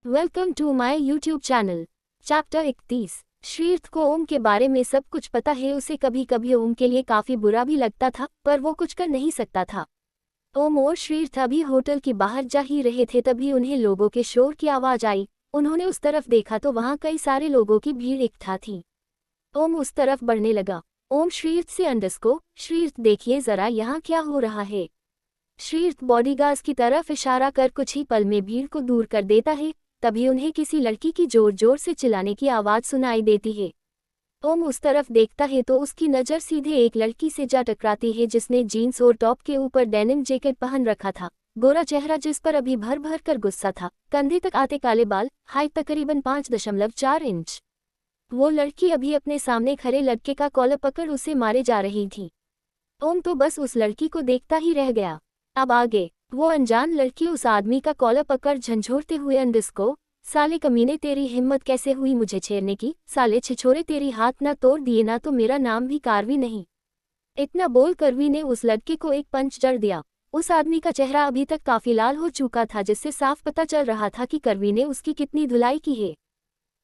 Welcome to my YouTube channel. Chapter 31। श्रीर्थ को ओम के बारे में सब कुछ पता है। उसे कभी कभी ओम के लिए काफी बुरा भी लगता था, पर वो कुछ कर नहीं सकता था। ओम और श्रीर्थ अभी होटल के बाहर जा ही रहे थे, तभी उन्हें लोगों के शोर की आवाज आई। उन्होंने उस तरफ देखा तो वहां कई सारे लोगों की भीड़ इकट्ठा थी। ओम उस तरफ बढ़ने लगा। ओम श्रीर्थ से अंडस्को, श्रीर्थ देखिए जरा यहाँ क्या हो रहा है। श्रीर्थ बॉडीगार्ड्स की तरफ इशारा कर कुछ ही पल में भीड़ को दूर कर देता है। तभी उन्हें किसी लड़की की जोर जोर से चिल्लाने की आवाज सुनाई देती है। ओम उस तरफ देखता है तो उसकी नज़र सीधे एक लड़की से जा टकराती है जिसने जीन्स और टॉप के ऊपर डेनिम जैकेट पहन रखा था। गोरा चेहरा जिस पर अभी भर भर कर गुस्सा था, कंधे तक आते काले बाल, हाइट तकरीबन 5.4 इंच। वो लड़की अभी अपने सामने खड़े लड़के का कॉलर पकड़ उसे मारे जा रही थी। ओम तो बस उस लड़की को देखता ही रह गया। अब आगे वो अनजान लड़की उस आदमी का कॉलर पकड़ झंझोड़ते हुए अंडस्को, साले कमीने तेरी हिम्मत कैसे हुई मुझे छेड़ने की, साले छिछोरे तेरी हाथ ना तोड़ दिए ना तो मेरा नाम भी कारवी नहीं। इतना बोल करवी ने उस लड़के को एक पंच जड़ दिया। उस आदमी का चेहरा अभी तक काफी लाल हो चुका था, जिससे साफ पता चल रहा था कि करवी ने उसकी कितनी धुलाई की है।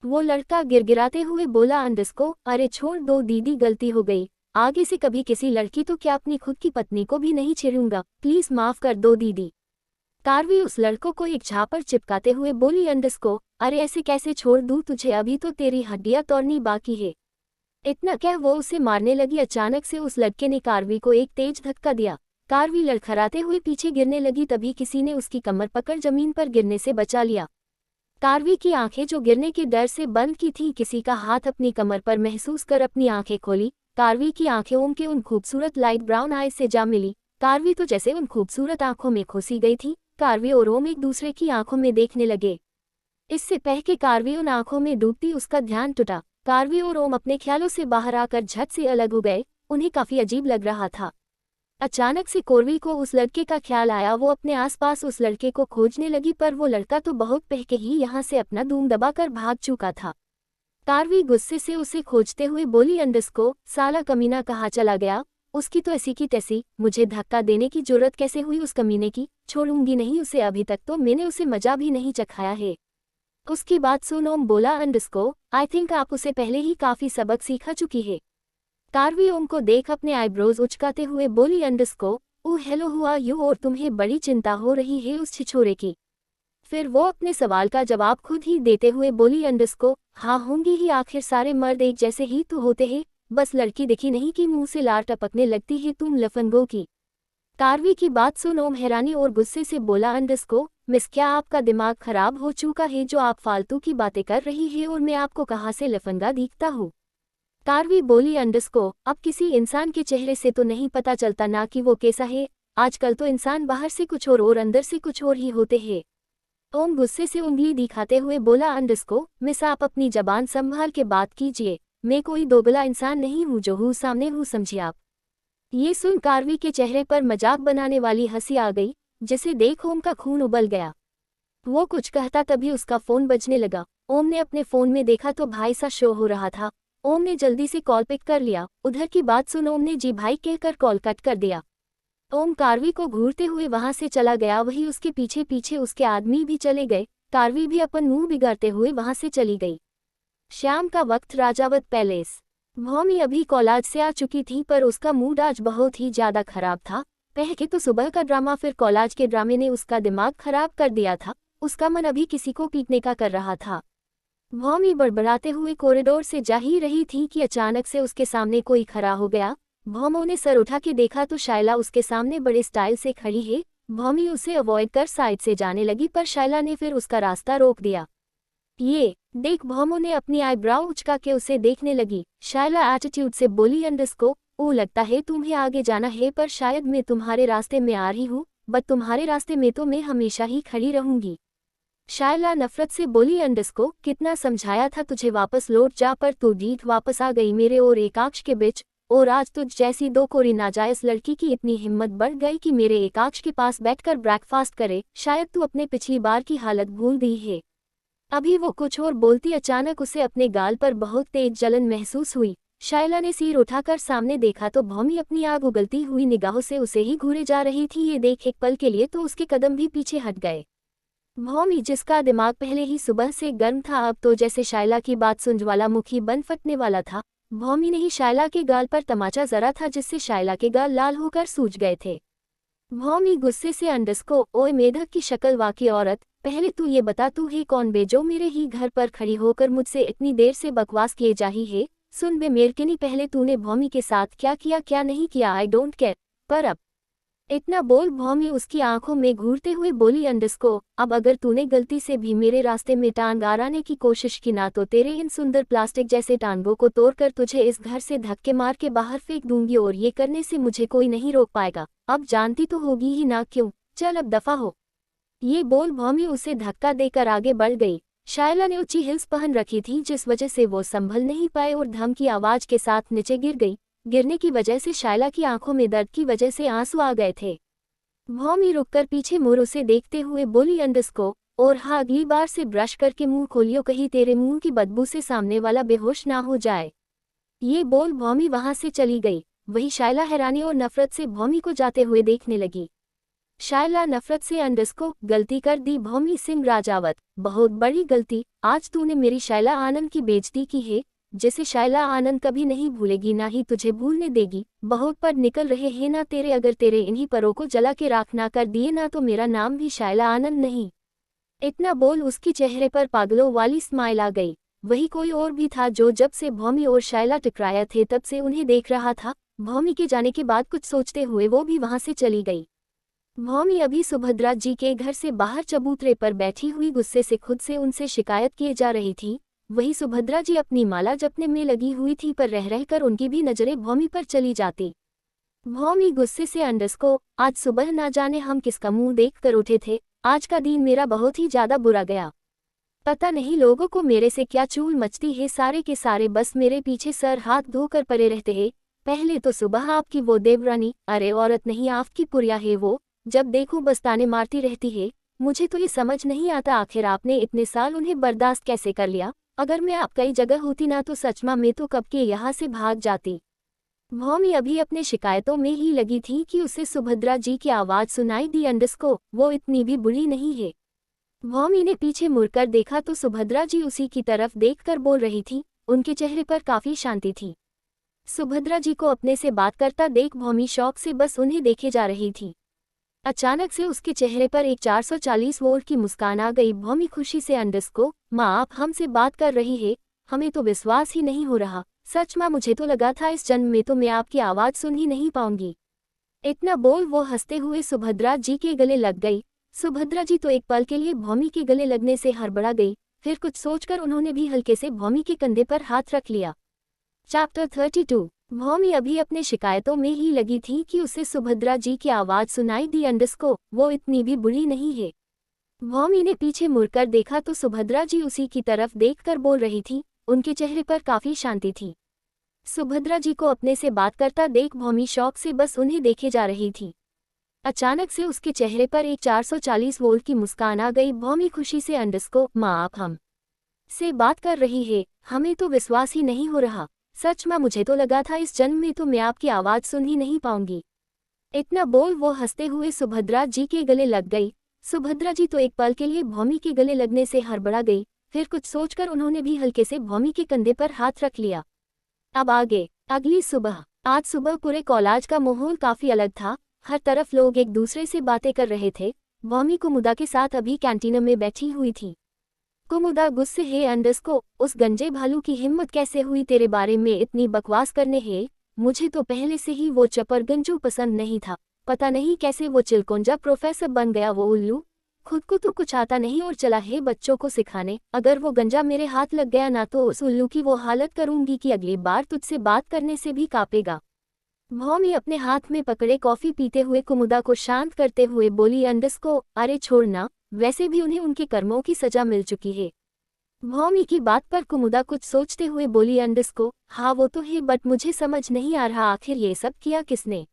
वो लड़का गिड़गिड़ाते हुए बोला, अंडस्को अरे छोड़ दो दीदी, गलती हो गई। आगे से कभी किसी लड़की तो क्या अपनी खुद की पत्नी को भी नहीं छेड़ूंगा, प्लीज माफ कर दो दीदी। कारवी उस लड़कों को एक झापड़ चिपकाते हुए बोली, अंडस्को अरे ऐसे कैसे छोड़ दूं तुझे, अभी तो तेरी हड्डियां तोड़नी बाकी है। इतना कह वो उसे मारने लगी। अचानक से उस लड़के ने कारवी को एक तेज धक्का दिया। कारवी लड़खड़ाते हुए पीछे गिरने लगी, तभी किसी ने उसकी कमर पकड़ जमीन पर गिरने से बचा लिया। कारवी की आंखें जो गिरने के डर से बंद की थीं, किसी का हाथ अपनी कमर पर महसूस कर अपनी आंखें खोली। कारवी की आंखें ओम के उन खूबसूरत लाइट ब्राउन आइज से जा मिली। कारवी तो जैसे उन खूबसूरत आंखों में खोसी गई थी। कारवी और ओम एक दूसरे की आंखों में देखने लगे। इससे पहले कि कारवी उन आंखों में डूबती उसका ध्यान टूटा। कारवी और ओम अपने ख्यालों से बाहर आकर झट से अलग हो गए। उन्हें काफी अजीब लग रहा था। अचानक से कोरवी को उस लड़के का ख्याल आया। वो अपने आसपास उस लड़के को खोजने लगी, पर वो लड़का तो बहुत पहले ही यहाँ से अपना धूम दबाकर भाग चुका था। कारवी गुस्से से उसे खोजते हुए बोली, अंडस्को साला कमीना कहाँ चला गया, उसकी तो ऐसी की तैसी, मुझे धक्का देने की जरूरत कैसे हुई उस कमीने की, छोड़ूंगी नहीं उसे, अभी तक तो मैंने उसे मजा भी नहीं चखाया है। उसकी बात सुन ओम बोला, अंडस्को आई थिंक आप उसे पहले ही काफी सबक सीखा चुकी है। कारवी ओम को देख अपने आईब्रोज उचकाते हुए बोली, अंडस्को ओ हेलो हुआ यू, और तुम्हें बड़ी चिंता हो रही है उस छिछोरे की। फिर वो अपने सवाल का जवाब खुद ही देते हुए बोली, अंडस्को हाँ होंगी ही, आखिर सारे मर्द एक जैसे ही तो होते हैं, बस लड़की दिखी नहीं कि मुंह से लार टपकने लगती है तुम लफंगों की। कारवी की बात सुन ओम हैरानी और गुस्से से बोला, अंडस्को मिस क्या आपका दिमाग खराब हो चुका है जो आप फालतू की बातें कर रही है, और मैं आपको कहाँ से लफंगा दिखता हूँ। कारवी बोली, अंडस्को अब किसी इंसान के चेहरे से तो नहीं पता चलता ना कि वो कैसा है, आजकल तो इंसान बाहर से कुछ और अंदर से कुछ और ही होते हैं। ओम गुस्से से उंगली दिखाते हुए बोला, अंडस्को मिस आप अपनी जबान संभाल के बात कीजिए, मैं कोई दोगला इंसान नहीं हूँ जो हूँ सामने हूँ, समझिए आप। ये सुन कारवी के चेहरे पर मजाक बनाने वाली हंसी आ गई, जिसे देख ओम का खून उबल गया। वो कुछ कहता तभी उसका फोन बजने लगा। ओम ने अपने फोन में देखा तो भाई सा शो हो रहा था। ओम ने जल्दी से कॉल पिक कर लिया। उधर की बात सुन ओम ने जी भाई कहकर कॉल कट कर दिया। ओम कारवी को घूरते हुए वहां से चला गया, वही उसके पीछे पीछे उसके आदमी भी चले गए। कारवी भी अपन मुंह बिगाड़ते हुए वहां से चली गई। शाम का वक्त, राजावत पैलेस। भौमी अभी कॉलेज से आ चुकी थी, पर उसका मूड आज बहुत ही ज्यादा खराब था। पहले तो सुबह का ड्रामा, फिर कॉलेज के ड्रामे ने उसका दिमाग खराब कर दिया था। उसका मन अभी किसी को पीटने का कर रहा था। भौमी बड़बड़ाते हुए कॉरिडोर से जा ही रही थी कि अचानक से उसके सामने कोई खड़ा हो गया। भौमो ने सर उठा के देखा तो शायला उसके सामने बड़े स्टाइल से खड़ी है। भौमी उसे अवॉइड कर साइड से जाने लगी, पर शायला ने फिर उसका रास्ता रोक दिया। ये देख भौमो ने अपनी आईब्राउ उचका के उसे देखने लगी। शायला एटीट्यूड से बोली, अंडस्को ओ लगता है तुम्हें आगे जाना है, पर शायद मैं तुम्हारे रास्ते में आ रही हूँ, बट तुम्हारे रास्ते में तो मैं हमेशा ही खड़ी रहूंगी। शायला नफरत से बोली, अंडस्को कितना समझाया था तुझे वापस लौट जा, पर तू जीत वापस आ गई मेरे और एकाक्ष के बीच, और आज तुझ जैसी दो कोरी नाजायज लड़की की इतनी हिम्मत बढ़ गई कि मेरे एकाक्ष के पास बैठकर ब्रेकफास्ट करे। शायद तू अपने पिछली बार की हालत भूल गई है। अभी वो कुछ और बोलती, अचानक उसे अपने गाल पर बहुत तेज जलन महसूस हुई। शायला ने सिर उठाकर सामने देखा तो भौमी अपनी आग उगलती हुई निगाहों से उसे ही घूरे जा रही थी। ये देख एक पल के लिए तो उसके कदम भी पीछे हट गए। भौमी, जिसका दिमाग पहले ही सुबह से गर्म था, अब तो जैसे शायला की बात सुन ज्वालामुखी बन फटने वाला था। भौमी ने ही शायला के गाल पर तमाचा जरा था, जिससे शायला के गाल लाल होकर सूज गए थे। भौमी गुस्से से अंडस्को, ओए मेढक की शक्ल वाकी औरत, पहले तू ये बता, तू है कौन बे जो मेरे ही घर पर खड़ी होकर मुझसे इतनी देर से बकवास किए जा ही है। सुन बे मेरकिनी, पहले तूने भौमी के साथ क्या किया क्या नहीं किया आई डोंट केयर, पर अब इतना बोल भौमी उसकी आंखों में घूरते हुए बोली अंडस्को, अब अगर तूने गलती से भी मेरे रास्ते में टांग अड़ाने की कोशिश की ना, तो तेरे इन सुंदर प्लास्टिक जैसे टांगों को तोड़कर तुझे इस घर से धक्के मार के बाहर फेंक दूंगी, और ये करने से मुझे कोई नहीं रोक पाएगा। अब जानती तो होगी ही ना, क्यों, चल अब दफा हो। ये बोल भौमी उसे धक्का देकर आगे बढ़ गई। शायला ने ऊंची हिल्स पहन रखी थी, जिस वजह से वो संभल नहीं पाए और धम की आवाज के साथ नीचे गिर गई। गिरने की वजह से शायला की आंखों में दर्द की वजह से आंसू आ गए थे। भौमी रुककर पीछे मुड़ उसे देखते हुए बोली अंडस्को, और हाँ, अगली बार से ब्रश करके मुंह खोलियो, कहीं तेरे मुंह की बदबू से सामने वाला बेहोश ना हो जाए। ये बोल भौमी वहां से चली गई। वही शायला हैरानी और नफरत से भौमी को जाते हुए देखने लगी। शायला नफरत से अंडस्को, गलती कर दी भौमी सिंह राजावत, बहुत बड़ी गलती। आज तूने मेरी शायला आनंद की बेइज्जती की है, जिसे शायला आनंद कभी नहीं भूलेगी, ना ही तुझे भूलने देगी। बहुत पर निकल रहे हैं ना तेरे, अगर तेरे इन्हीं परों को जला के राख ना कर दिए ना, तो मेरा नाम भी शायला आनंद नहीं। इतना बोल उसकी चेहरे पर पागलों वाली स्माइल आ गई। वही कोई और भी था जो जब से भौमी और शायला टकराया थे तब से उन्हें देख रहा था। भौमी के जाने के बाद कुछ सोचते हुए वो भी वहां से चली गई। भौमी अभी सुभद्रा जी के घर से बाहर चबूतरे पर बैठी हुई गुस्से से खुद से उनसे शिकायत किए जा रही थी। वही सुभद्रा जी अपनी माला जपने में लगी हुई थी, पर रह रहकर उनकी भी नजरें भौमी पर चली जाती। भौमी गुस्से से अंडस्को, आज सुबह ना जाने हम किसका मुंह देख कर उठे थे। आज का दिन मेरा बहुत ही ज्यादा बुरा गया। पता नहीं लोगों को मेरे से क्या चूल मचती है, सारे के सारे बस मेरे पीछे सर हाथ धोकर पड़े रहते हैं। पहले तो सुबह आपकी वो देवरानी, अरे औरत नहीं आपकी पुरिया है वो, जब देखो बस ताने मारती रहती है। मुझे तो ये समझ नहीं आता आखिर आपने इतने साल उन्हें बर्दाश्त कैसे कर लिया। अगर मैं आपकी जगह होती ना, तो सचमा मैं तो कब के यहाँ से भाग जाती। भौमी अभी अपने शिकायतों में ही लगी थी कि उसे सुभद्रा जी की आवाज सुनाई दी, अंडस्को, वो इतनी भी बुरी नहीं है। भौमी ने पीछे मुड़कर देखा तो सुभद्रा जी उसी की तरफ देखकर बोल रही थी। उनके चेहरे पर काफी शांति थी। सुभद्रा जी को अपने से बात करता देख भौमी शौक से बस उन्हें देखे जा रही थी। अचानक से उसके चेहरे पर एक 440 वोल्ट की मुस्कान आ गई। भौमी खुशी से अंडस्को, माँ आप हमसे बात कर रही है, हमें तो विश्वास ही नहीं हो रहा। सच माँ, मुझे तो लगा था इस जन्म में तो मैं आपकी आवाज़ सुन ही नहीं पाऊंगी। इतना बोल वो हंसते हुए सुभद्रा जी के गले लग गई। सुभद्रा जी तो एक पल के लिए भौमी के गले लगने से हड़बड़ा गई, फिर कुछ सोचकर उन्होंने भी हल्के से भौमी के कंधे पर हाथ रख लिया। चैप्टर 32। भौमी अभी अपने शिकायतों में ही लगी थी कि उसे सुभद्रा जी की आवाज सुनाई दी, अंडस्को, वो इतनी भी बुरी नहीं है। भौमी ने पीछे मुड़कर देखा तो सुभद्रा जी उसी की तरफ देखकर बोल रही थी। उनके चेहरे पर काफी शांति थी। सुभद्रा जी को अपने से बात करता देख भौमी शौक से बस उन्हें देखे जा रही थी। अचानक से उसके चेहरे पर एक 440 वोल्ट की मुस्कान आ गई। भौमी खुशी से अंडस्को, माँ आप हम से बात कर रही है, हमें तो विश्वास ही नहीं हो रहा। सच माँ, मुझे तो लगा था इस जन्म में तो मैं आपकी आवाज़ सुन ही नहीं पाऊंगी। इतना बोल वो हंसते हुए सुभद्रा जी के गले लग गई। सुभद्रा जी तो एक पल के लिए भौमी के गले लगने से हड़बड़ा गई, फिर कुछ सोचकर उन्होंने भी हल्के से भौमी के कंधे पर हाथ रख लिया। अब आगे। अगली सुबह। आज सुबह पूरे कॉलेज का माहौल काफी अलग था। हर तरफ लोग एक दूसरे से बातें कर रहे थे। भौमी कुमुदा के साथ अभी कैंटीन में बैठी हुई थी। कुमुदा गुस्से है, अंडस्को, उस गंजे भालू की हिम्मत कैसे हुई तेरे बारे में इतनी बकवास करने है। मुझे तो पहले से ही वो चपर गंजू पसंद नहीं था। पता नहीं कैसे वो चिलकोंजा प्रोफेसर बन गया वो उल्लू। खुद को तो कुछ आता नहीं और चला है बच्चों को सिखाने। अगर वो गंजा मेरे हाथ लग गया ना, तो उस उल्लू की वो हालत करूंगी कि अगली बार तुझसे बात करने से भी कांपेगा। भौमी अपने हाथ में पकड़े कॉफी पीते हुए कुमुदा को शांत करते हुए बोली, अंडस्को, अरे छोड़ना, वैसे भी उन्हें उनके कर्मों की सजा मिल चुकी है। भौमी की बात पर कुमुदा कुछ सोचते हुए बोली, अंडस्को, हाँ वो तो है, बट मुझे समझ नहीं आ रहा आखिर ये सब किया किसने।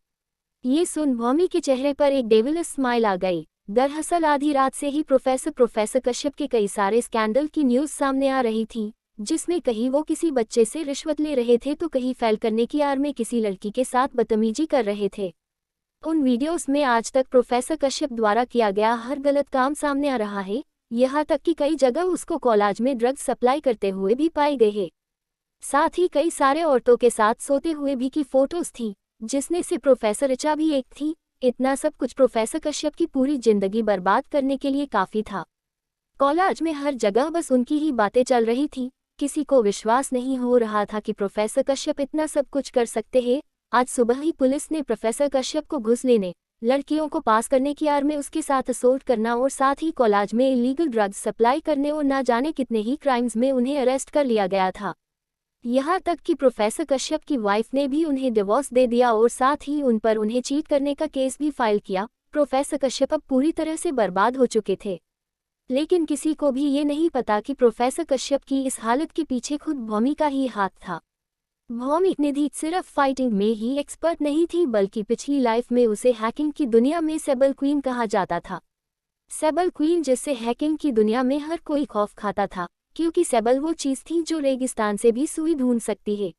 ये सुन भौमी के चेहरे पर एक डेविलिश स्माइल आ गई। दरअसल आधी रात से ही प्रोफेसर कश्यप के कई सारे स्कैंडल की न्यूज़ सामने आ रही थी, जिसमें कहीं वो किसी बच्चे से रिश्वत ले रहे थे तो कहीं फेल करने की आड़ में किसी लड़की के साथ बदतमीजी कर रहे थे। उन वीडियोस में आज तक प्रोफेसर कश्यप द्वारा किया गया हर गलत काम सामने आ रहा है। यहाँ तक कि कई जगह उसको कॉलेज में ड्रग्स सप्लाई करते हुए भी पाए गए हैं। साथ ही कई सारे औरतों के साथ सोते हुए भी की फोटोज थी, जिसमें से प्रोफेसर ऋचा भी एक थी। इतना सब कुछ प्रोफेसर कश्यप की पूरी जिंदगी बर्बाद करने के लिए काफी था। कॉलेज में हर जगह बस उनकी ही बातें चल रही थी। किसी को विश्वास नहीं हो रहा था कि प्रोफेसर कश्यप इतना सब कुछ कर सकते हैं। आज सुबह ही पुलिस ने प्रोफेसर कश्यप को घूस लेने, लड़कियों को पास करने की आड़ में उसके साथ असोल्ट करना और साथ ही कॉलेज में इलीगल ड्रग्स सप्लाई करने और ना जाने कितने ही क्राइम्स में उन्हें अरेस्ट कर लिया गया था। यहाँ तक कि प्रोफेसर कश्यप की वाइफ ने भी उन्हें डिवोर्स दे दिया और साथ ही उन पर उन्हें चीट करने का केस भी फाइल किया। प्रोफेसर कश्यप अब पूरी तरह से बर्बाद हो चुके थे। लेकिन किसी को भी ये नहीं पता कि प्रोफेसर कश्यप की इस हालत के पीछे खुद भौमी का ही हाथ था। भौमी निधि सिर्फ फाइटिंग में ही एक्सपर्ट नहीं थी, बल्कि पिछली लाइफ में उसे हैकिंग की दुनिया में सेबल क्वीन कहा जाता था। सेबल क्वीन, जिससे हैकिंग की दुनिया में हर कोई खौफ खाता था, क्योंकि सेबल वो चीज़ थी जो रेगिस्तान से भी सुई ढूंढ सकती है।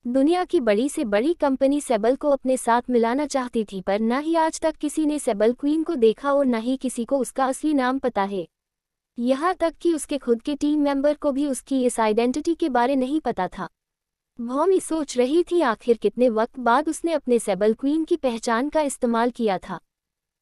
दुनिया की बड़ी से बड़ी कंपनी सेबल को अपने साथ मिलाना चाहती थी, पर न ही आज तक किसी ने सेबल क्वीन को देखा और न ही किसी को उसका असली नाम पता है। यहाँ तक कि उसके खुद के टीम मेंबर को भी उसकी इस आइडेंटिटी के बारे नहीं पता था। भौमी सोच रही थी आखिर कितने वक्त बाद उसने अपने सेबल क्वीन की पहचान का इस्तेमाल किया था।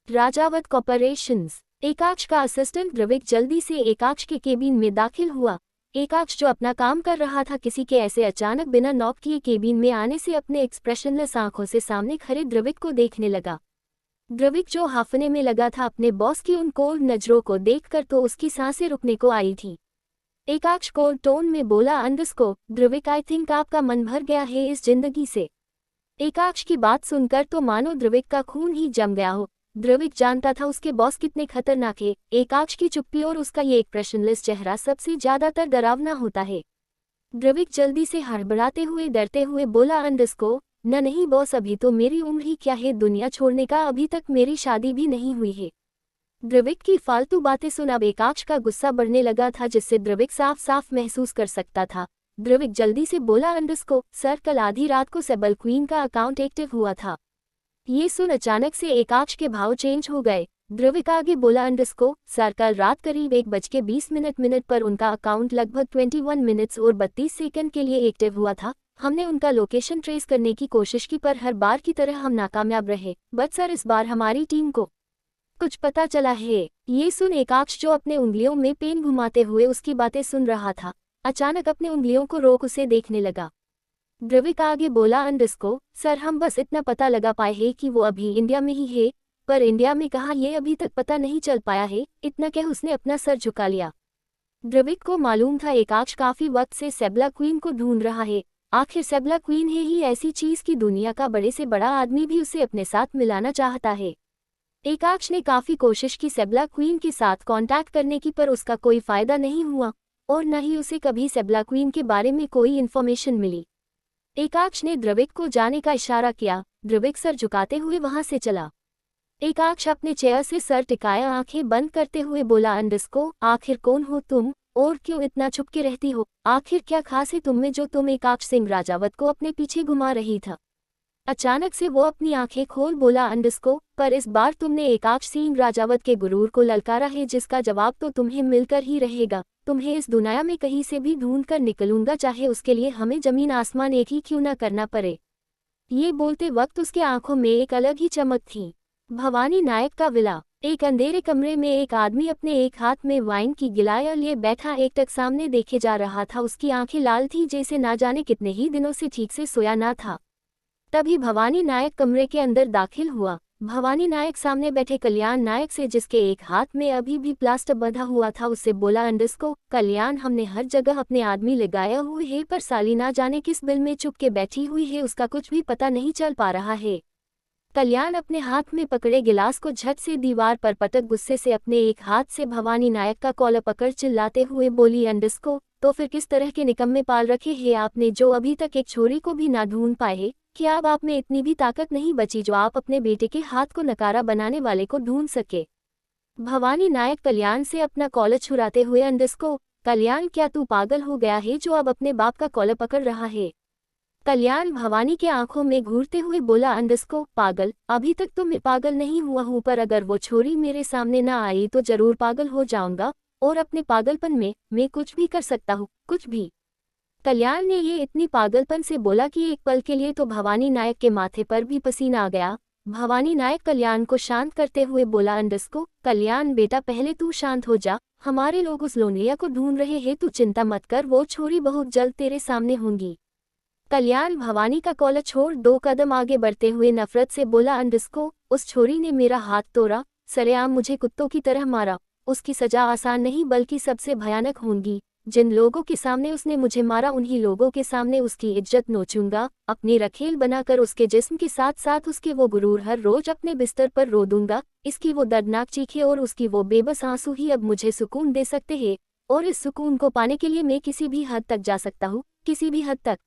राजावत कॉर्पोरेशंस। एकाक्ष का असिस्टेंट द्रविक जल्दी से एकाक्ष के केबिन में दाखिल हुआ। एकाक्ष जो अपना काम कर रहा था, किसी के ऐसे अचानक बिना नॉक किए केबिन में आने से अपने एक्सप्रेशनलेस आंखों से सामने खड़े द्रविक को देखने लगा। द्रविक जो हाफने में लगा था अपने बॉस की उन कोल्ड नजरों को देखकर, तो उसकी सांसें रुकने को आई थी। एकाक्ष कोल्ड टोन में बोला, अंडरस्को द्रविक, आई थिंक आपका मन भर गया है इस जिंदगी से। एकाक्ष की बात सुनकर तो मानो द्रविक का खून ही जम गया हो। द्रविक जानता था उसके बॉस कितने खतरनाक है। एकाक्ष की चुप्पी और उसका ये एक्सप्रेशनलेस चेहरा सबसे ज्यादातर डरावना होता है। द्रविक जल्दी से हड़बड़ाते हुए डरते हुए बोला, अंडरस्को नहीं बॉस, अभी तो मेरी उम्र ही क्या है दुनिया छोड़ने का, अभी तक मेरी शादी भी नहीं हुई है। द्रविक की फालतू बातें सुन अब एकाक्ष का गुस्सा बढ़ने लगा था, जिससे द्रविक साफ साफ महसूस कर सकता था। द्रविक जल्दी से बोला, अंडरस्को सर, कल आधी रात को सेबल क्वीन का अकाउंट एक्टिव हुआ था। ये सुन अचानक से एकाक्ष के भाव चेंज हो गए। द्रविक आगे बोला, अंडरस्को सर, कल रात करीब 1:20 पर उनका अकाउंट लगभग 21 मिनट्स और 32 सेकंड के लिए एक्टिव हुआ था। हमने उनका लोकेशन ट्रेस करने की कोशिश की, पर हर बार की तरह हम नाकामयाब रहे। बट सर, इस बार हमारी टीम को कुछ पता चला है। ये सुन एकाक्ष, जो अपने उंगलियों में पेन घुमाते हुए उसकी बातें सुन रहा था, अचानक अपने उंगलियों को रोक उसे देखने लगा। द्रविक आगे बोला, अंडरस्को सर, हम बस इतना पता लगा पाए हैं कि वो अभी इंडिया में ही है, पर इंडिया में कहाँ ये अभी तक पता नहीं चल पाया है। इतना कह उसने अपना सर झुका लिया। द्रविक को मालूम था एकाक्ष काफी वक्त से सेबला क्वीन को ढूंढ रहा है। आखिर सेबला क्वीन है ही ऐसी चीज की दुनिया का बड़े से बड़ा आदमी भी उसे अपने साथ मिलाना चाहता है। एकाक्ष ने काफी कोशिश की सेबला क्वीन के साथ कांटेक्ट करने की, पर उसका कोई फायदा नहीं हुआ और न ही उसे कभी सेबला क्वीन के बारे में कोई इन्फॉर्मेशन मिली। एकाक्ष ने द्रविक को जाने का इशारा किया। द्रविक सर झुकाते हुए वहां से चला। एकाक्ष अपने चेयर से सर टिकाया, आंखें बंद करते हुए बोला, अंडरस्को आखिर कौन हो तुम और क्यों इतना चुप के रहती हो? आखिर क्या खास है तुम में जो तुम एकाक्ष सिंह राजावत को अपने पीछे घुमा रही था? अचानक से वो अपनी आंखें खोल बोला, अंडरस्को पर इस बार तुमने एकाक्ष सिंह राजावत के गुरूर को ललकारा है, जिसका जवाब तो तुम्हें मिलकर ही रहेगा। तुम्हें इस दुनिया में कहीं से भी ढूंढ कर निकलूंगा, चाहे उसके लिए हमें जमीन आसमान एक ही क्यों न करना पड़े। ये बोलते वक्त उसके आंखों में एक अलग ही चमक थी। भवानी नायक का विला। एक अंधेरे कमरे में एक आदमी अपने एक हाथ में वाइन की गिलाया लिए बैठा एकटक सामने देखे जा रहा था। उसकी आंखें लाल थी, जैसे ना जाने कितने ही दिनों से ठीक से सोया ना था। तभी भवानी नायक कमरे के अंदर दाखिल हुआ। भवानी नायक सामने बैठे कल्याण नायक से, जिसके एक हाथ में अभी भी प्लास्टर बंधा हुआ था, उससे बोला, अंडरस्को कल्याण, हमने हर जगह अपने आदमी लगाया हुए है, पर साली ना जाने किस बिल में चुप के बैठी हुई है, उसका कुछ भी पता नहीं चल पा रहा है। कल्याण अपने हाथ में पकड़े गिलास को झट से दीवार पर पटक गुस्से से अपने एक हाथ से भवानी नायक का कॉलर पकड़ चिल्लाते हुए बोली, अंडरस्को तो फिर किस तरह के निकम्मे पाल रखे हैं आपने, जो अभी तक एक छोरी को भी ना ढूंढ पाए? क्या अब आप में इतनी भी ताकत नहीं बची जो आप अपने बेटे के हाथ को नकारा बनाने वाले को ढूंढ सके? भवानी नायक कल्याण से अपना कॉलर छुड़ाते हुए, अंडरस्को कल्याण, क्या तू पागल हो गया है जो अब अपने बाप का कॉलर पकड़ रहा है? कल्याण भवानी के आंखों में घूरते हुए बोला, अंडरस्को पागल, अभी तक तो मैं पागल नहीं हुआ हूँ, पर अगर वो छोरी मेरे सामने ना आई तो जरूर पागल हो जाऊंगा। और अपने पागलपन में मैं कुछ भी कर सकता हूँ, कुछ भी। कल्याण ने ये इतनी पागलपन से बोला कि एक पल के लिए तो भवानी नायक के माथे पर भी पसीना आ गया। भवानी नायक कल्याण को शांत करते हुए बोला, अंडस्को, कल्याण बेटा पहले तू शांत हो जा, हमारे लोग उस लोनिया को ढूंढ रहे हैं, तू चिंता मत कर, वो छोरी बहुत जल्द तेरे सामने होंगी। कल्याण भवानी का कॉलर छोड़ 2 कदम आगे बढ़ते हुए नफरत से बोला, अंडस्को, उस छोरी ने मेरा हाथ तोड़ा, सरेआम मुझे कुत्तों की तरह मारा, उसकी सजा आसान नहीं बल्कि सबसे भयानक होगी। जिन लोगों के सामने उसने मुझे मारा उन्हीं लोगों के सामने उसकी इज्जत नोचूंगा, अपनी रखेल बनाकर उसके जिस्म के साथ साथ उसके वो गुरूर हर रोज अपने बिस्तर पर रो दूंगा। इसकी वो दर्दनाक चीखें और उसकी वो बेबस आंसू ही अब मुझे सुकून दे सकते हैं, और इस सुकून को पाने के लिए मैं किसी भी हद तक जा सकता हूँ, किसी भी हद तक।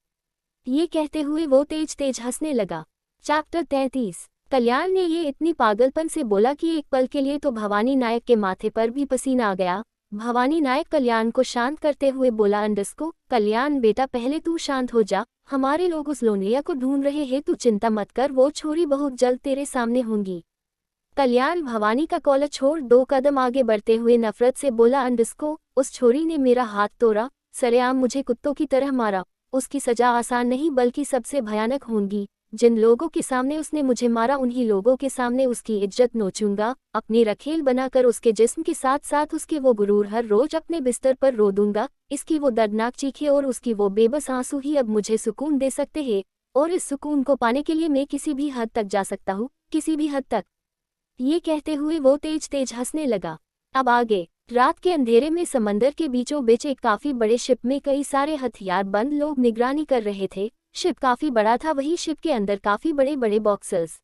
ये कहते हुए वो तेज तेज हंसने लगा। चैप्टर 33। कल्याण ने ये इतनी पागलपन से बोला कि एक पल के लिए तो भवानी नायक के माथे पर भी पसीना आ गया। भवानी नायक कल्याण को शांत करते हुए बोला, अंडस्को, कल्याण बेटा पहले तू शांत हो जा, हमारे लोग उस लोनिया को ढूंढ रहे हैं, तू चिंता मत कर, वो छोरी बहुत जल्द तेरे सामने होंगी। कल्याण भवानी का कॉलर छोड़ 2 कदम आगे बढ़ते हुए नफरत से बोला, अंडस्को, उस छोरी ने मेरा हाथ तोड़ा, सरेआम मुझे कुत्तों की तरह मारा, उसकी सजा आसान नहीं बल्कि सबसे भयानक होगी। जिन लोगों के सामने उसने मुझे मारा उन्हीं लोगों के सामने उसकी इज्जत नोचूंगा, अपनी रखेल बनाकर उसके जिस्म के साथ साथ उसके वो गुरूर हर रोज अपने बिस्तर पर रो दूंगा। इसकी वो दर्दनाक चीखें और उसकी वो बेबस आंसू ही अब मुझे सुकून दे सकते हैं, और इस सुकून को पाने के लिए मैं किसी भी हद तक जा सकता हूँ, किसी भी हद तक। ये कहते हुए वो तेज तेज हंसने लगा। अब आगे। रात के अंधेरे में समंदर के बीचों बीच एक काफी बड़े शिप में कई सारे हथियार बंद लोग निगरानी कर रहे थे। शिप काफी बड़ा था, वही शिप के अंदर काफी बड़े बड़े boxes.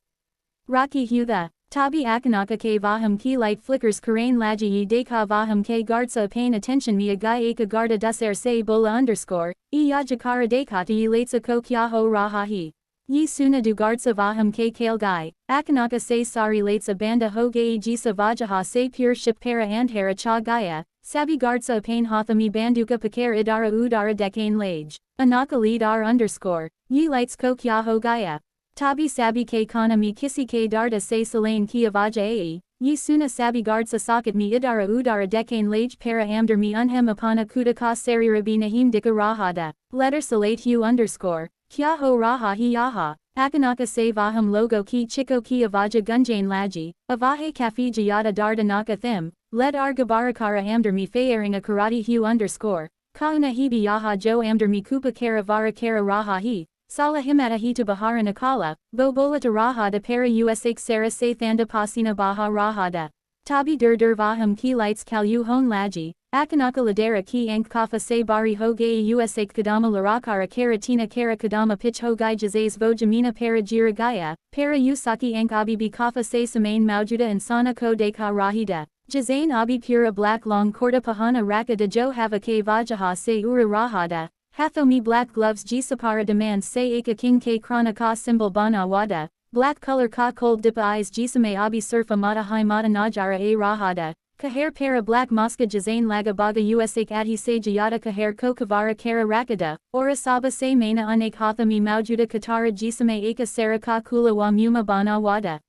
Rocky Hutha, Tabi Akanaka ke vaham ki light flickers Karain laji yi deka vaham ke gardsa pain attention mi a guy eka garda duser se bola underscore, e yajakara dekata yi latesa ko kyaho rahahi. Yi suna du gardsa vaham ke kale guy, Akanaka se sari latesa banda ho gei jisa vajaha se pure ship para andhara cha gaya, sabi gardsa pain hothami banduka pakar idara udara dekain lage, anaka lead r underscore, yi lights ko kyaho gaya. Tabi sabi ke kana mi kisi ke darda se salane ki avaja ae, yi suna sabi gardsa socket mi idara udara dekain lage para amder mi unhem apana kuda ka sarirabi nahim dika rahada, letter salate hu underscore, kya ho raha hi yaha, akanaka se vaham logo ki chiko ki avaja gunjane laji, avahe kafi jayada darda naka thim, led ar gabarakara amder mi fayaring a karate hu underscore, kauna hibi yaha jo amder mi kupa kara vara kara raha hi. Sala himata hita bahara nakala, bobola to rahada para usak sara se thanda pasina baha rahada. Tabi dur vaham ki lights kalu hon laji, akanaka ladera ki ank kafa se bari hogae usak kadama larakara karatina kara kadama pitch hogai jazes vojamina para jiragaya, para usaki ank abibi kafa se samain maujuda and sana ko deka rahida. Jazane abi pura black long korda pahana raka de jo hava ke vajaha se ura rahada. Hathomi black gloves jisapara demands se aka king ke krana ka symbol bana wada, black color ka cold dip eyes jisame abi surfa mata hai mata najara a rahada, kaher para black mosca jazane laga baga usak adhi se jayada kaher ko kavara kara rakada, orasaba se maina unak hathomi maujuda katara jisame aka sara ka kula wa muma bana wada.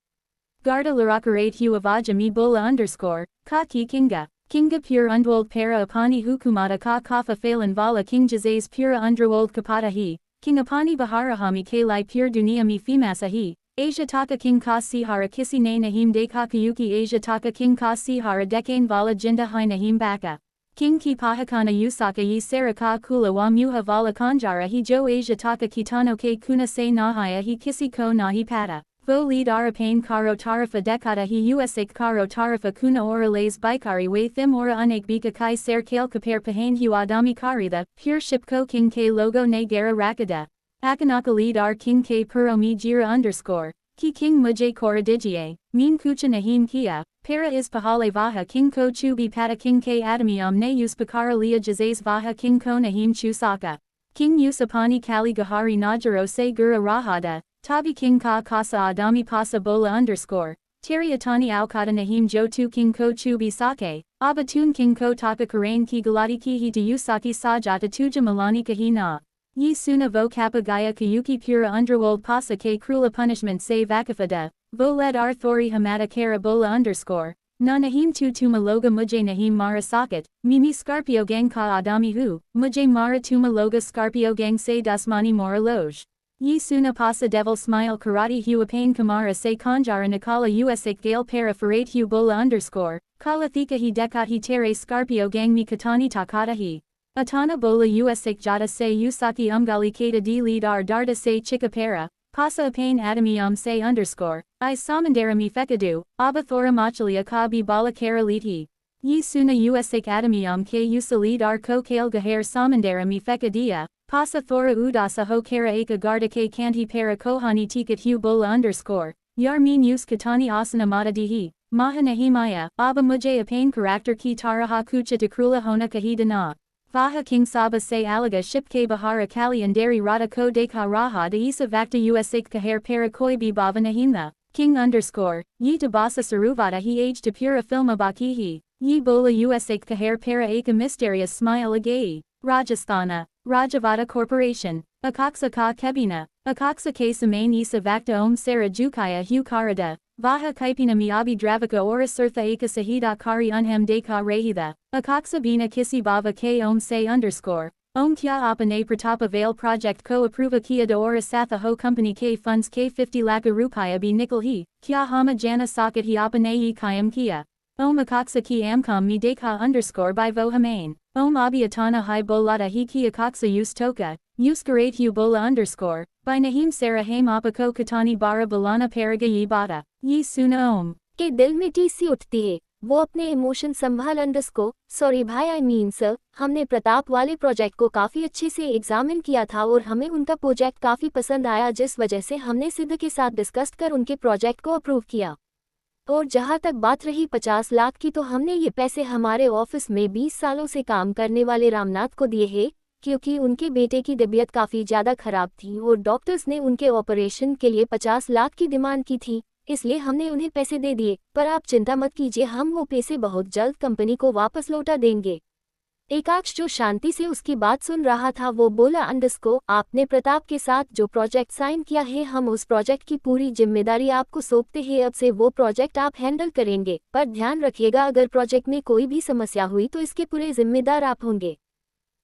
Garda larakarate hu avaja mi bola underscore, ka ki kinga. Kinga pure undwold para apani hukumata ka kafa falan vala king jazes pura undwold kapata hi, king apani baharahami ke lai pure dunia mi fimasa hi, Asia taka king ka sihara kisi ne nahim de kakayuki Asia taka king ka sihara dekain vala jinda hi nahim baka. King ki pahakana usaka yi sara ka kula wa muha vala kanjara hi jo Asia taka kitano ke kuna se nahaya hi kisi ko nahi pata. Vo lead arapain karo tarafa dekata hi usak karo tarafa kuna ora lays bikari way thim ora unak bika kai ser kale kapare pahain hu adami karida, pure shipko king k logo ne gara rakada. Akanaka lead ar king k puro mi jira underscore, ki king mujay kora digie, min kucha nahim kia, para is pahale vaha king ko chubi pata king k adamium ne us pakara lia jazes vaha king ko nahim chusaka. King usapani kali gahari najaro se gura rahada. Tabi king ka kasa adami pasa bola underscore, Teri atani aukata nahim jo tu king ko chubi sake, abatun king ko taka karain ki galati ki hi to usaki sajata tuja malani kahi na. Yi suna vo kappa gaya kayuki pura underworld pasa ke krula punishment se vakafada, vo led arthori hamata kara bola underscore, Na nahim tu tumaloga mujhe nahim mara socket, mimi Scorpio gang ka adami hu, mujhe mara tumaloga Scorpio gang se dasmani mora loge. Yi suna pasa devil smile karate hu apane kamara se konjara nikala usak gale para farate hu bola underscore, kala thika hi dekat hi tere Scorpio gang mi katani takata hi. Atana bola usak jata se usaki umgali kata d lead ar darda se chikapara, pasa apane adami se underscore, I samandara mi fekadu, abathora machalia kabi bala kara liti. Yi suna usak adami ke usa lead ar ko kale gaher samandara mi fekadia. Pasa thora udasa ho kara eka garda ke kanti para kohani tikat hu bola underscore, yarmin us katani asana mata dihi, maha nahimaya, aba mujhe apane karakter ki taraha kucha takrula hona kahida na. Vaha king saba se alaga shipke bahara kali andari rada ko deka raha de isa vakta usak kaher para koi bi bava nahinda, king underscore, yi tabasa saruvada he age to pura filma bakihi, yi bola usak kaher para eka mysterious smile agayi, Rajasthana. Rajavada Corporation, Akaksa ka Kebina, Akaksa ke Samain Isa Vakta Om Sara Jukaya Hu Karada, Vaha Kaipina Miyabi Dravika Ora Surtha Eka Sahida Kari Unham Deka Rahida, Akaksa Bina Kisi Bava K Om Se underscore, Om Kya Apane Pratapa Vale Project Ko Apruva Kia de Ora Satha Ho Company K Funds K 50 Laka Rupaya Bi Nikal Hi, Kya Hama Jana Socket Hi Apane Yi Kayam Kia. Om Akaksa ki amkam mi deka underscore by vohamain. Om abiatana hi bolada hi ki akaksa us toka, us garate hu bola underscore, by nahim sarah haim apako katani bara balana paraga yi bata, yi suna om. के दिल में TC उठती है, वो अपने emotion संभाल अंडरस्को, sorry भाई I mean sir, हमने प्रताप वाले प्रोजेक्ट को काफ़ी अच्छे से एग्जामिन किया था और हमें उनका प्रोजेक्ट काफ़ी पसंद आया जिस वजह से हमने सिद्ध के साथ डिस्कस कर उनके प्रोजेक्ट को अप्रूव किया। और जहां तक बात रही 50 लाख की तो हमने ये पैसे हमारे ऑफिस में 20 सालों से काम करने वाले रामनाथ को दिए हैं क्योंकि उनके बेटे की तबीयत काफ़ी ज़्यादा ख़राब थी और डॉक्टर्स ने उनके ऑपरेशन के लिए 50 लाख की डिमांड की थी, इसलिए हमने उन्हें पैसे दे दिए। पर आप चिंता मत कीजिए, हम वो पैसे बहुत जल्द कंपनी को वापस लौटा देंगे। एकाक्ष जो शांति से उसकी बात सुन रहा था वो बोला अंडरस्को, आपने प्रताप के साथ जो प्रोजेक्ट साइन किया है हम उस प्रोजेक्ट की पूरी जिम्मेदारी आपको सौंपते हैं, अब से वो प्रोजेक्ट आप हैंडल करेंगे, पर ध्यान रखिएगा अगर प्रोजेक्ट में कोई भी समस्या हुई तो इसके पूरे जिम्मेदार आप होंगे।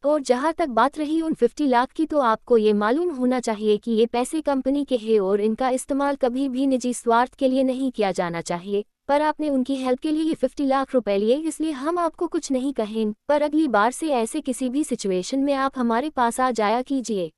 और जहां तक बात रही उन 50 लाख की तो आपको ये मालूम होना चाहिए कि ये पैसे कंपनी के हैं और इनका इस्तेमाल कभी भी निजी स्वार्थ के लिए नहीं किया जाना चाहिए, पर आपने उनकी हेल्प के लिए ये 50 लाख रुपए लिए इसलिए हम आपको कुछ नहीं कहें, पर अगली बार से ऐसे किसी भी सिचुएशन में आप हमारे पास आ जाया कीजिए।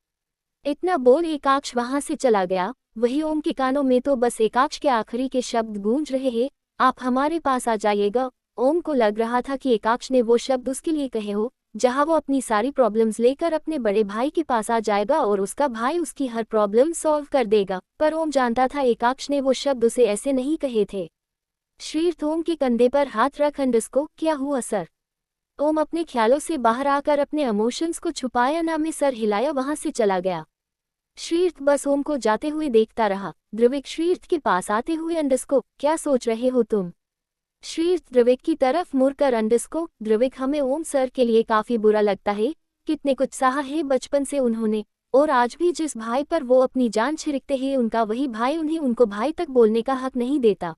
इतना बोल एकाक्ष वहां से चला गया। वही ओम के कानों में तो बस एकाक्ष के आखिरी के शब्द गूंज रहे हैं, आप हमारे पास आ जाइएगा। ओम को लग रहा था कि एकाक्ष ने वो शब्द उसके लिए कहे हो जहां वो अपनी सारी प्रॉब्लम्स लेकर अपने बड़े भाई के पास आ जाएगा और उसका भाई उसकी हर प्रॉब्लम सॉल्व कर देगा, पर ओम जानता था एकाक्ष ने वो शब्द उसे ऐसे नहीं कहे थे। श्रीर्थ ओम के कंधे पर हाथ रख अंडरस्को, क्या हुआ सर? ओम अपने ख्यालों से बाहर आकर अपने इमोशंस को छुपाया ना में सर हिलाया वहां से चला गया। श्रीर्थ बस ओम को जाते हुए देखता रहा। द्रविक श्रीर्थ के पास आते हुए अंडरस्को, क्या सोच रहे हो तुम? श्रीर्थ द्रविक की तरफ मुड़कर अंडरस्को, द्रविक हमें ओम सर के लिए काफी बुरा लगता है, कितने कुछ सहा है बचपन से उन्होंने, और आज भी जिस भाई पर वो अपनी जान छिड़कते हैं उनका वही भाई उन्हें उनको भाई तक बोलने का हक नहीं देता।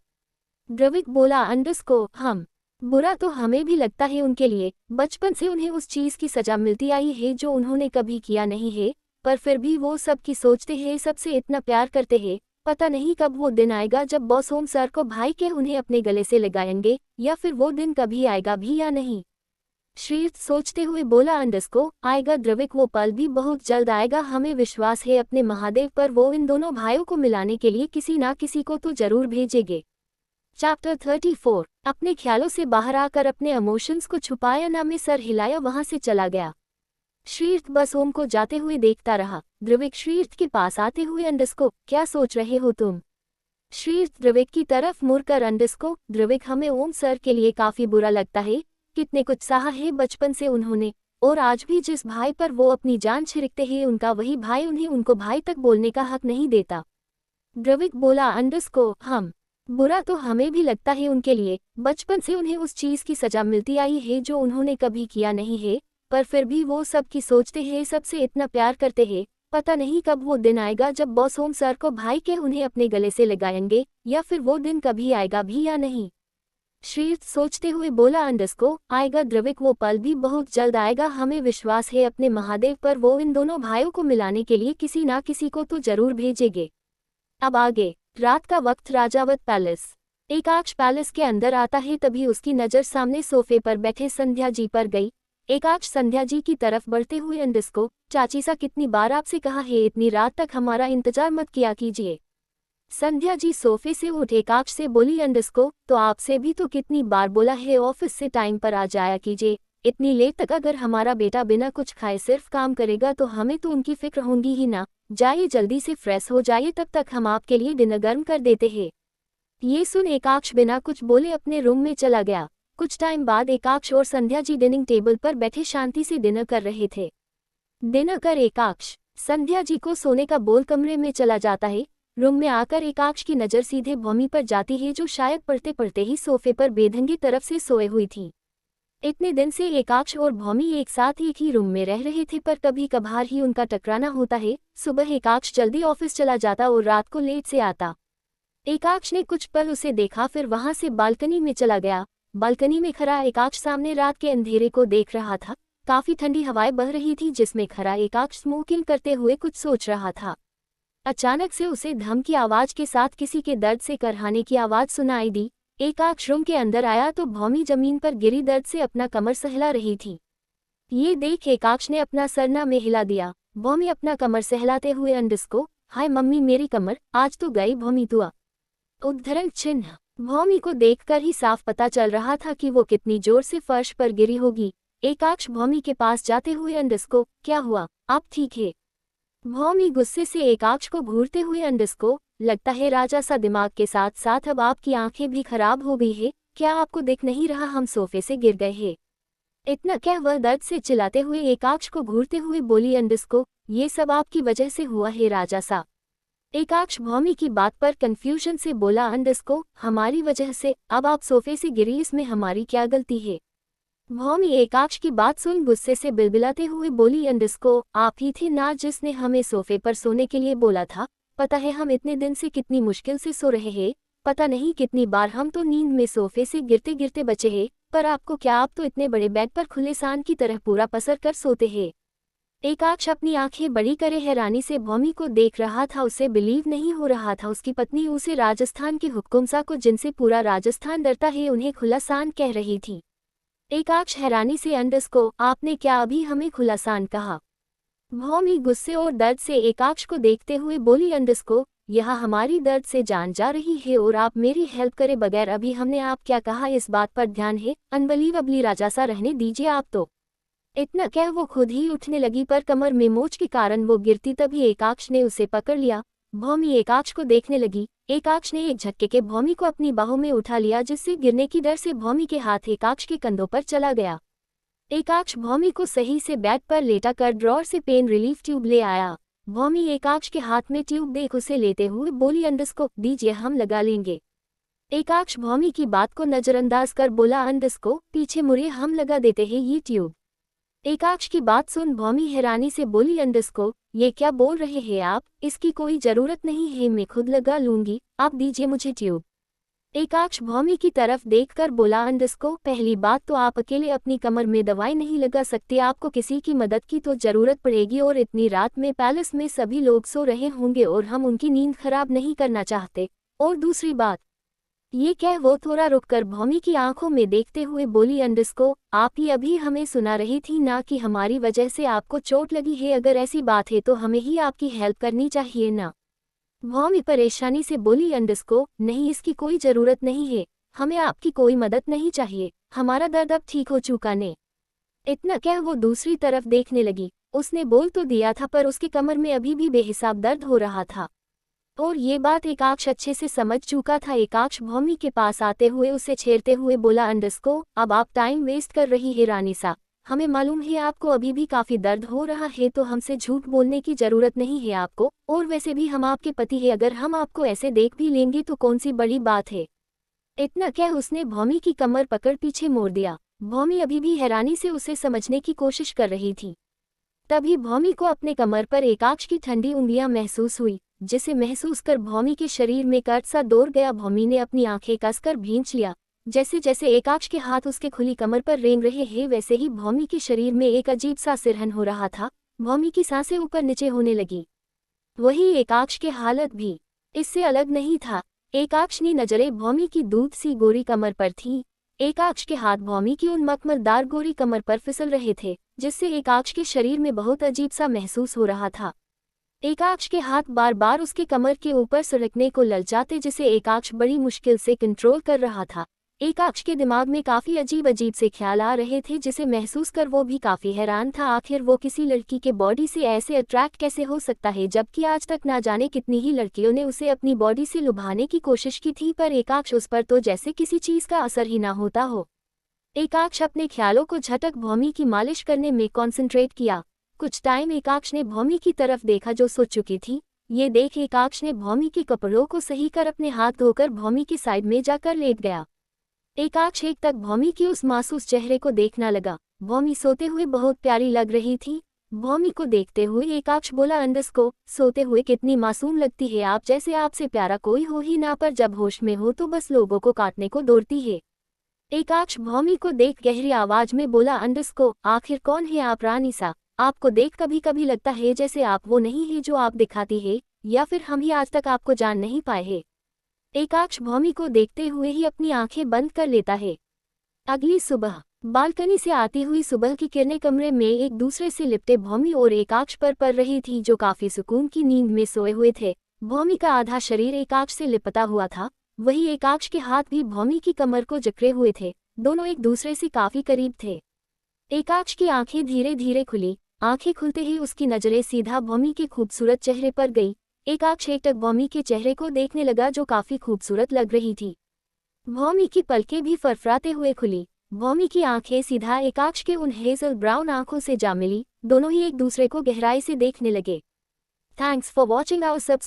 द्रविक बोला अंडरस्को, हम बुरा तो हमें भी लगता है उनके लिए, बचपन से उन्हें उस चीज की सजा मिलती आई है जो उन्होंने कभी किया नहीं है, पर फिर भी वो सबकी सोचते हैं, सबसे इतना प्यार करते हैं। पता नहीं कब वो दिन आएगा जब बॉस ओम सर को भाई के उन्हें अपने गले से लगाएंगे, या फिर वो दिन कभी आएगा भी या नहीं। श्रीर्थ सोचते हुए बोला अंडरस्को, आएगा द्रविक, वो पल भी बहुत जल्द आएगा, हमें विश्वास है अपने महादेव पर, वो इन दोनों भाइयों को मिलाने के लिए किसी ना किसी को तो जरूर भेजेंगे। चैप्टर 34। अपने ख्यालों से बाहर आकर अपने इमोशंस को छुपाया ना में सर हिलाया वहां से चला गया। श्रीर्थ बस ओम को जाते हुए देखता रहा। द्रविक श्रीर्थ के पास आते हुए अंडरस्को, क्या सोच रहे हो तुम? श्रीर्थ द्रविक की तरफ मुड़कर अंडरस्को, द्रविक हमें ओम सर के लिए काफी बुरा लगता है, कितने कुछ सहा है बचपन से उन्होंने, और आज भी जिस भाई पर वो अपनी जान छिड़कते हैं उनका वही भाई उन्हें उनको भाई तक बोलने का हक नहीं देता। द्रविक बोला अंडरस्को, हम बुरा तो हमें भी लगता है उनके लिए, बचपन से उन्हें उस चीज की सजा मिलती आई है जो उन्होंने कभी किया नहीं है, पर फिर भी वो सबकी सोचते हैं, सबसे इतना प्यार करते हैं। पता नहीं कब वो दिन आएगा जब बॉस ओम सर को भाई के उन्हें अपने गले से लगाएंगे, या फिर वो दिन कभी आएगा भी या नहीं। श्रीर्थ सोचते हुए बोला, अंडस्को आएगा द्रविक, वो पल भी बहुत जल्द आएगा, हमें विश्वास है अपने महादेव पर, वो इन दोनों भाइयों को मिलाने के लिए किसी ना किसी को तो जरूर भेजेंगे। अब आगे। रात का वक्त, राजावत पैलेस। एकाक्ष पैलेस के अंदर आता है, तभी उसकी नज़र सामने सोफे पर बैठे संध्या जी पर गई। एकाक्ष संध्या जी की तरफ बढ़ते हुए, अंडस्को चाची सा कितनी बार आपसे कहा है इतनी रात तक हमारा इंतजार मत किया कीजिए। संध्या जी सोफे से उठ एकाक्ष से बोली, अंडस्को तो आपसे भी तो कितनी बार बोला है ऑफिस से टाइम पर आ जाया कीजिए, इतनी लेट तक अगर हमारा बेटा बिना कुछ खाए सिर्फ काम करेगा तो हमें तो उनकी फिक्र होगी ही ना। जाइए जल्दी से फ्रेश हो जाइए, तब तक हम आपके लिए डिनर गर्म कर देते हैं। ये सुन एकाक्ष बिना कुछ बोले अपने रूम में चला गया। कुछ टाइम बाद एकाक्ष और संध्या जी डिनिंग टेबल पर बैठे शांति से डिनर कर रहे थे। डिनर कर एकाक्ष संध्या जी को सोने का बोल कमरे में चला जाता है। रूम में आकर एकाक्ष की नज़र सीधे भौमी पर जाती है, जो शायद पढ़ते पढ़ते ही सोफे पर बेढंगी तरफ से सोए हुई थी। इतने दिन से एकाक्ष और भौमी एक साथ एक ही रूम में रह रहे थे, पर कभी कभार ही उनका टकराना होता है। सुबह एकाक्ष जल्दी ऑफिस चला जाता और रात को लेट से आता। एकाक्ष ने कुछ पल उसे देखा, फिर वहां से बालकनी में चला गया। बालकनी में खड़ा एकाक्ष सामने रात के अंधेरे को देख रहा था। काफी ठंडी हवाएं बह रही थी, जिसमें खड़ा एकाक्ष स्मोकिंग करते हुए कुछ सोच रहा था। अचानक से उसे धम की आवाज के साथ किसी के दर्द से करहाने की आवाज सुनाई दी। एकाक्ष रूम के अंदर आया तो भौमी जमीन पर गिरी दर्द से अपना कमर सहला रही थी। ये देख एकाक्ष ने अपना सरना में हिला दिया। भौमी अपना कमर सहलाते हुए, अंडस्को हाय मम्मी मेरी कमर, आज तो गई भौमी तुआ। उद्धरण चिन्ह। भौमी को देखकर ही साफ पता चल रहा था कि वो कितनी जोर से फर्श पर गिरी होगी। एकाक्ष भौमी के पास जाते हुए, अंडस्को क्या हुआ, आप ठीक है? भौमी गुस्से से एकाक्ष को घूरते हुए, अंडस्को लगता है राजा सा दिमाग के साथ साथ अब आपकी आंखें भी खराब हो गई है, क्या आपको दिख नहीं रहा हम सोफे से गिर गए हैं? इतना क्या, वह दर्द से चिल्लाते हुए एकाक्ष को घूरते हुए बोली, अंडस्को ये सब आपकी वजह से हुआ है राजा सा। एकाक्ष भौमी की बात पर कंफ्यूजन से बोला, अंडस्को हमारी वजह से? अब आप सोफे से गिरी, इसमें हमारी क्या गलती है? भौमी एकाक्ष की बात सुन गुस्से से बिलबिलाते हुए बोली, अंडस्को आप ही थे ना जिसने हमें सोफे पर सोने के लिए बोला था? पता है हम इतने दिन से कितनी मुश्किल से सो रहे हैं, पता नहीं कितनी बार हम तो नींद में सोफे से गिरते गिरते बचे हैं, पर आपको क्या, आप तो इतने बड़े बेड पर खुले सान की तरह पूरा पसर कर सोते हैं। एकाक्ष अपनी आंखें बड़ी करे हैरानी से भौमी को देख रहा था। उसे बिलीव नहीं हो रहा था उसकी पत्नी उसे राजस्थान के हुक्मसा को, जिनसे पूरा राजस्थान डरता है, उन्हें खुला सान कह रही थी। एकाक्ष हैरानी से, अंडस्को आपने क्या अभी हमें खुला सान कहा? भौमी गुस्से और दर्द से एकाक्ष को देखते हुए बोली, अंडस्को यह हमारी दर्द से जान जा रही है और आप मेरी हेल्प करे बगैर अभी हमने आप क्या कहा इस बात पर ध्यान है? अनबलीवेबली राजा सा रहने दीजिए आप तो। इतना कह वो खुद ही उठने लगी, पर कमर में मोच के कारण वो गिरती, तभी एकाक्ष ने उसे पकड़ लिया। भौमी एकाक्ष को देखने लगी। एकाक्ष ने एक झटके के भौमी को अपनी बाहों में उठा लिया, जिससे गिरने की डर से भौमी के हाथ एकाक्ष के कंधों पर चला गया। एकाक्ष भौमी को सही से बेड पर लेटा कर ड्रॉर से पेन रिलीफ ट्यूब ले आया। भौमी एकाक्ष के हाथ में ट्यूब देख उसे लेते हुए बोली, अंडस्को दीजिए हम लगा लेंगे। एकाक्ष भौमी की बात को नजरअंदाज कर बोला, अंडस्को पीछे मुड़िए हम लगा देते हैं ये ट्यूब। एकाक्ष की बात सुन भौमी हैरानी से बोली, अंडस्को ये क्या बोल रहे हैं आप? इसकी कोई जरूरत नहीं है, मैं खुद लगा लूंगी, आप दीजिए मुझे ट्यूब। एकाक्ष भौमी की तरफ देखकर बोला, अंडस्को पहली बात तो आप अकेले अपनी कमर में दवाई नहीं लगा सकते, आपको किसी की मदद की तो जरूरत पड़ेगी, और इतनी रात में पैलेस में सभी लोग सो रहे होंगे और हम उनकी नींद खराब नहीं करना चाहते। और दूसरी बात, ये कह वो थोड़ा रुककर भौमी की आंखों में देखते हुए बोली, अंडस्को आप ही अभी हमें सुना रही थी ना कि हमारी वजह से आपको चोट लगी है, अगर ऐसी बात है तो हमें ही आपकी हेल्प करनी चाहिए ना। भौमी परेशानी से बोली, अंडस्को नहीं इसकी कोई जरूरत नहीं है, हमें आपकी कोई मदद नहीं चाहिए, हमारा दर्द अब ठीक हो चुका ने। इतना कह वो दूसरी तरफ देखने लगी। उसने बोल तो दिया था, पर उसके कमर में अभी भी बेहिसाब दर्द हो रहा था, और ये बात एकाक्ष अच्छे से समझ चुका था। एकाक्ष भौमी के पास आते हुए उसे छेड़ते हुए बोला, अंडस्को अब आप टाइम वेस्ट कर रही है रानी सा, हमें मालूम है आपको अभी भी काफी दर्द हो रहा है, तो हमसे झूठ बोलने की जरूरत नहीं है आपको, और वैसे भी हम आपके पति हैं, अगर हम आपको ऐसे देख भी लेंगे तो कौन सी बड़ी बात है। इतना कह उसने भौमी की कमर पकड़ पीछे मोड़ दिया। भौमी अभी भी हैरानी से उसे समझने की कोशिश कर रही थी। तभी भौमी को अपने कमर पर एकाक्ष की ठंडी उंगलियां महसूस हुई, जिसे महसूस कर भौमी के शरीर में कर्ट सा दौड़ गया। भौमी ने अपनी आंखें कसकर भींच लिया। जैसे जैसे एकाक्ष के हाथ उसके खुली कमर पर रेंग रहे हैं वैसे ही भौमी के शरीर में एक अजीब सा सिरहन हो रहा था। भौमी की सांसें ऊपर नीचे होने लगी। वही एकाक्ष के हालत भी इससे अलग नहीं था। एकाक्ष की नजरें भौमी की दूध सी गोरी कमर पर थीं। एकाक्ष के हाथ भौमी की उन मखमलदार गोरी कमर पर फिसल रहे थे, जिससे एकाक्ष के शरीर में बहुत अजीब सा महसूस हो रहा था। एकाक्ष के हाथ बार बार उसके कमर के ऊपर सरकने को ललचाते, जिसे एकाक्ष बड़ी मुश्किल से कंट्रोल कर रहा था। एकाक्ष के दिमाग में काफी अजीब अजीब से ख्याल आ रहे थे, जिसे महसूस कर वो भी काफी हैरान था। आखिर वो किसी लड़की के बॉडी से ऐसे अट्रैक्ट कैसे हो सकता है, जबकि आज तक ना जाने कितनी ही लड़कियों ने उसे अपनी बॉडी से लुभाने की कोशिश की थी, पर एकाक्ष उस पर तो जैसे किसी चीज का असर ही ना होता हो। एकाक्ष अपने ख्यालों को झटक भौमी की मालिश करने में कॉन्सेंट्रेट किया। कुछ टाइम एकाक्ष ने भौमी की तरफ देखा जो सो चुकी थी। ये देख एकाक्ष ने भौमी के कपड़ों को सही कर अपने हाथ धोकर भौमी की साइड में जाकर लेट गया। एकाक्ष एक तक भौमी की उस मासूस चेहरे को देखना लगा। भौमी सोते हुए बहुत प्यारी लग रही थी। भौमी को देखते हुए एकाक्ष बोला, अंडरस्को सोते हुए कितनी मासूम लगती है आप, जैसे आपसे प्यारा कोई हो ही ना, पर जब होश में हो तो बस लोगों को काटने को दौड़ती है। एकाक्ष भौमी को देख गहरी आवाज में बोला, अंडरस्को आखिर कौन है आप रानी सा? आपको देख कभी कभी लगता है जैसे आप वो नहीं है जो आप दिखाती है, या फिर हम ही आज तक आपको जान नहीं पाए हैं। एकाक्ष भौमी को देखते हुए ही अपनी आंखें बंद कर लेता है। अगली सुबह बालकनी से आती हुई सुबह की किरणें कमरे में एक दूसरे से लिपटे भौमी और एकाक्ष पर पड़ रही थी, जो काफी सुकून की नींद में सोए हुए थे। भौमी का आधा शरीर एकाक्ष से लिपटा हुआ था, वही एकाक्ष के हाथ भी भौमी की कमर को जकड़े हुए थे। दोनों एक दूसरे से काफी करीब थे। एकाक्ष की आंखें धीरे धीरे खुली। आंखें खुलते ही उसकी नजरें सीधा भौमी के खूबसूरत चेहरे पर गई। एकाक्ष एकटक भौमी के चेहरे को देखने लगा, जो काफी खूबसूरत लग रही थी। भौमी की पलकें भी फरफराते हुए खुली। भौमी की आंखें सीधा एकाक्ष के उन हेजल ब्राउन आंखों से जा मिली। दोनों ही एक दूसरे को गहराई से देखने लगे। Thanks for watching our subscribe.